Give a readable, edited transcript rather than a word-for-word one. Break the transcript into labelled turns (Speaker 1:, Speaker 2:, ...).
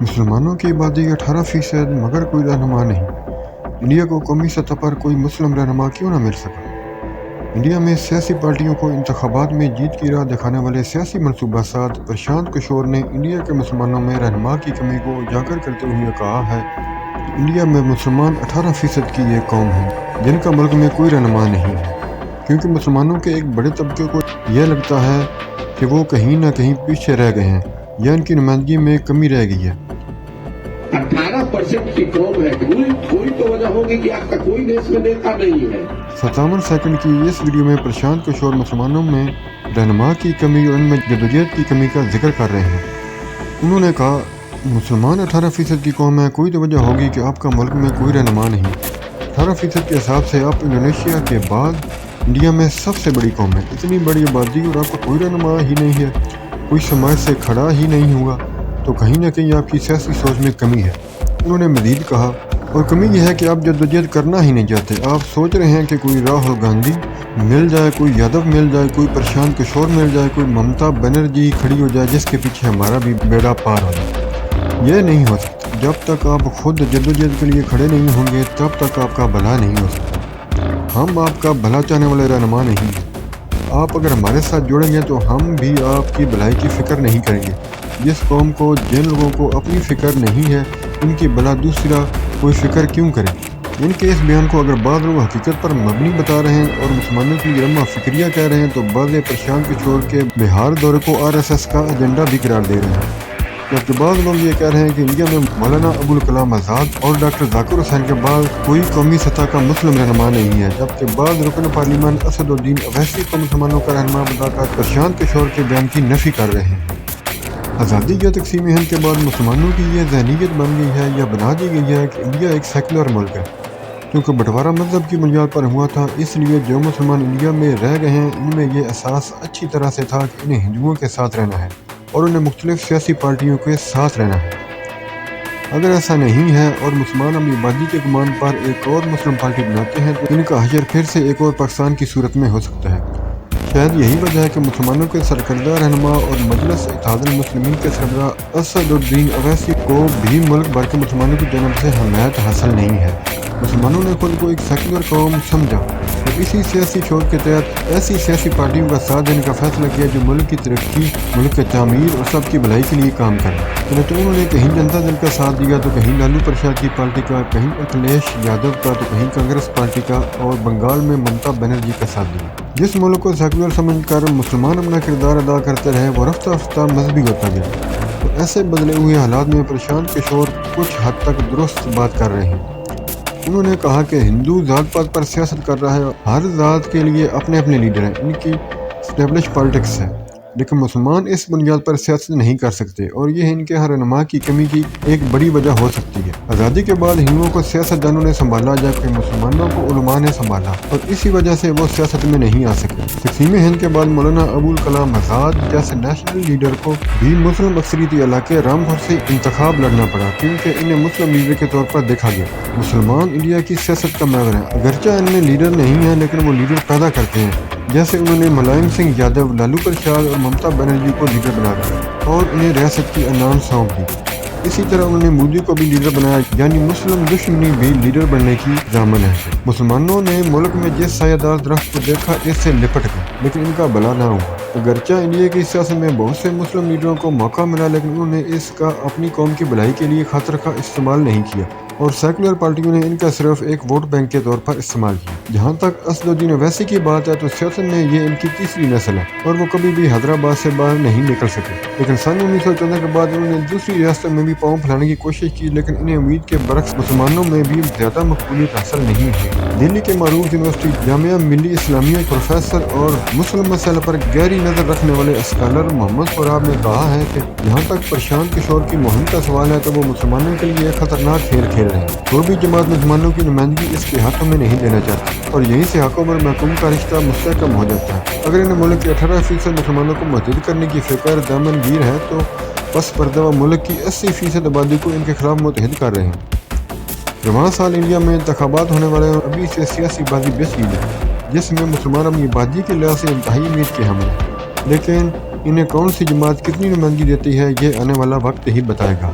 Speaker 1: مسلمانوں کی آبادی 18% مگر کوئی رہنما نہیں۔ انڈیا کو قومی سطح پر کوئی مسلم رہنما کیوں نہ مل سکا؟ انڈیا میں سیاسی پارٹیوں کو انتخابات میں جیت کی راہ دکھانے والے سیاسی منصوبہ ساز پرشانت کشور نے انڈیا کے مسلمانوں میں رہنما کی کمی کو اجاگر کرتے ہوئے کہا ہے کہ انڈیا میں مسلمان 18% کی ایک قوم ہے جن کا ملک میں کوئی رہنما نہیں ہے، کیونکہ مسلمانوں کے ایک بڑے طبقے کو یہ لگتا ہے کہ وہ کہیں نہ کہیں پیچھے رہ گئے ہیں یا ان کی نمائندگی میں کمی رہ گئی ہے۔
Speaker 2: 18% کی قوم ہے، کوئی تو وجہ ہوگی کہ آپ کا کوئی دیش میں نیتا نہیں ہے۔
Speaker 1: 57 سیکنڈ کی اس ویڈیو میں پرشانت کشور مسلمانوں میں رہنما کی کمی اور ان میں جدوجہد کی کمی کا ذکر کر رہے ہیں۔ انہوں نے کہا، مسلمان 18% کی قوم ہے، کوئی تو وجہ ہوگی کہ آپ کا ملک میں کوئی رہنما نہیں۔ 18% کے حساب سے آپ انڈونیشیا کے بعد انڈیا میں سب سے بڑی قوم ہے۔ اتنی بڑی آبادی اور آپ کا کوئی رہنما ہی نہیں ہے، کوئی سماج سے کھڑا ہی نہیں ہوا، تو کہیں نہ کہیں آپ کی سیاسی سوچ میں کمی ہے۔ انہوں نے مزید کہا، اور کمی یہ ہے کہ آپ جدوجہد کرنا ہی نہیں چاہتے۔ آپ سوچ رہے ہیں کہ کوئی راہل گاندھی مل جائے، کوئی یادو مل جائے، کوئی پرشانت کشور مل جائے، کوئی ممتا بنرجی کھڑی ہو جائے جس کے پیچھے ہمارا بھی بیڑا پار ہو جائے۔ یہ نہیں ہو سکتا۔ جب تک آپ خود جدوجہد کے لیے کھڑے نہیں ہوں گے تب تک آپ کا بھلا نہیں ہو سکتا۔ ہم آپ کا بھلا چاہنے والے رہنما نہیں ہیں۔ آپ اگر ہمارے ساتھ جڑیں گے تو ہم بھی آپ کی بھلائی کی فکر نہیں کریں گے۔ جس قوم کو، جن لوگوں کو اپنی فکر نہیں ہے، ان کی بھلا دوسرا کوئی فکر کیوں کرے؟ ان کے اس بیان کو اگر بعض لوگ حقیقت پر مبنی بتا رہے ہیں اور مسلمانوں کی گرما فکریہ کہہ رہے ہیں تو بعض پرشانت کشور کے بہار دورے کو RSS کا ایجنڈا بھی قرار دے رہے ہیں، جبکہ بعض لوگ یہ کہہ رہے ہیں کہ انڈیا میں مولانا ابوالکلام آزاد اور ڈاکٹر ذاکر حسین کے بعد کوئی قومی سطح کا مسلم رہنما نہیں ہے، جبکہ بعض رکن پارلیمان اسد الدین اویسی کو مسلمانوں کا رہنما بتا کر پرشانت کشور کے بیان کی نفی کر رہے ہیں۔ آزادی یا تقسیم ہند کے بعد مسلمانوں کی یہ ذہنیت بن گئی ہے یا بنا دی گئی ہے کہ انڈیا ایک سیکولر ملک ہے، کیونکہ بٹوارہ مذہب کی بنیاد پر ہوا تھا، اس لیے جو مسلمان انڈیا میں رہ گئے ہیں ان میں یہ احساس اچھی طرح سے تھا کہ انہیں ہندوؤں کے ساتھ رہنا ہے اور انہیں مختلف سیاسی پارٹیوں کے ساتھ رہنا ہے۔ اگر ایسا نہیں ہے اور مسلمان اپنی آبادی کے گمان پر ایک اور مسلم پارٹی بناتے ہیں تو ان کا حشر پھر سے ایک اور پاکستان کی صورت میں ہو سکتا ہے۔ شاید یہی وجہ ہے کہ مسلمانوں کے سرکردہ رہنما اور مجلس اتحاد المسلمین کے سربراہ اسد الدین اویسی کو بھی ملک بھر کے مسلمانوں کی جانب سے حمایت حاصل نہیں ہے۔ مسلمانوں نے خود کو ایک سیکولر قوم سمجھا اور اسی سیاسی شعور کے تحت ایسی سیاسی پارٹیوں کا ساتھ دینے کا فیصلہ کیا جو ملک کی ترقی، ملک کی تعمیر اور سب کی بھلائی کے لیے کام کرے۔ چنانچہ انہوں نے کہیں جنتا دل کا ساتھ دیا تو کہیں لالو پرساد کی پارٹی کا، کہیں اکھلیش یادو کا تو کہیں کانگریس پارٹی کا، اور بنگال میں ممتا بنرجی کا ساتھ دیا۔ جس ملک کو سیکولر سمجھ کر مسلمان اپنا کردار ادا کرتے رہے وہ رفتہ رفتہ مذہبی ہوتا گیا۔ تو ایسے بدلے ہوئے حالات میں پرشانت کشور کچھ حد تک درست بات کر رہے ہیں۔ انہوں نے کہا کہ ہندو ذات پات پر سیاست کر رہا ہے، ہر ذات کے لیے اپنے اپنے لیڈر ہیں، ان کی اسٹیبلش پالیٹکس ہے، لیکن مسلمان اس بنیاد پر سیاست نہیں کر سکتے اور یہ ان کے رہنما کی کمی کی ایک بڑی وجہ ہو سکتی ہے۔ آزادی کے بعد ہندوؤں کو سیاست دانوں نے سنبھالا جبکہ مسلمانوں کو علماء نے سنبھالا اور اسی وجہ سے وہ سیاست میں نہیں آ سکے۔ تقسیم ہند کے بعد مولانا ابوالکلام آزاد جیسے نیشنل لیڈر کو بھی مسلم اکثریتی علاقے رامپور سے انتخاب لڑنا پڑا کیونکہ انہیں مسلم لیڈر کے طور پر دیکھا گیا۔ مسلمان انڈیا کی سیاست کا محور ہیں، اگرچہ ان میں لیڈر نہیں ہیں لیکن وہ لیڈر پیدا کرتے ہیں، جیسے انہوں نے ملائم سنگھ یادو، لالو پرساد اور ممتا بنرجی کو لیڈر بنا دیا اور انہیں ریاست کی عنان سونپ دی۔ اسی طرح انہوں نے مودی کو بھی لیڈر بنایا، یعنی مسلم دشمنی بھی لیڈر بننے کی ضامن ہے۔ مسلمانوں نے ملک میں جس سایہ دار درخت کو دیکھا اس سے لپٹ گئے لیکن ان کا بھلا نہ ہوا۔ اگرچہ انڈیا کی سیاست میں بہت سے مسلم لیڈروں کو موقع ملا لیکن انہوں نے اس کا اپنی قوم کی بھلائی کے لیے خاطر خواہ استعمال نہیں کیا اور سیکولر پارٹیوں نے ان کا صرف ایک ووٹ بینک کے طور پر استعمال کیا۔ جہاں تک اسد الدین اویسی کی بات ہے تو سیاست میں یہ ان کی تیسری نسل ہے اور وہ کبھی بھی حیدرآباد سے باہر نہیں نکل سکے، لیکن سن 1914 کے بعد انہوں نے دوسری ریاستوں میں بھی پاؤں پھیلانے کی کوشش کی لیکن انہیں امید کے برعکس مسلمانوں میں بھی زیادہ مقبولیت حاصل نہیں ہوئی۔ دلی کے معروف یونیورسٹی جامعہ ملی اسلامیہ پروفیسر اور مسلم مسائل پر گہری نظر رکھنے والے اسکالر محمد سوراب نے کہا ہے کہ جہاں تک پرشانت کشور کی مہم کا سوال ہے تو وہ مسلمانوں کے لیے ایک خطرناک کھیل کھیل رہے ہیں۔ کوئی بھی جماعت مسلمانوں کی نمائندگی اس کے ہاتھوں میں نہیں دینا چاہتی اور یہیں سے حقوں پر محکوم کا رشتہ مستحکم ہو جاتا ہے۔ اگر انہیں ملک کے 18% مسلمانوں کو محدود کرنے کی فکر دامن گیر ہے تو پس پردہ ملک کی 80% آبادی کو ان کے خلاف متحد کر رہے ہیں۔ رواں سال انڈیا میں انتخابات ہونے والے ہیں، ابھی سے سیاسی بازی بچ گئی ہے جس میں مسلمان اپنی آبادی کے لحاظ سے انتہائی امید کے حامل ہیں، لیکن انہیں کون سی جماعت کتنی نمائندگی دیتی ہے یہ آنے والا وقت ہی بتائے گا۔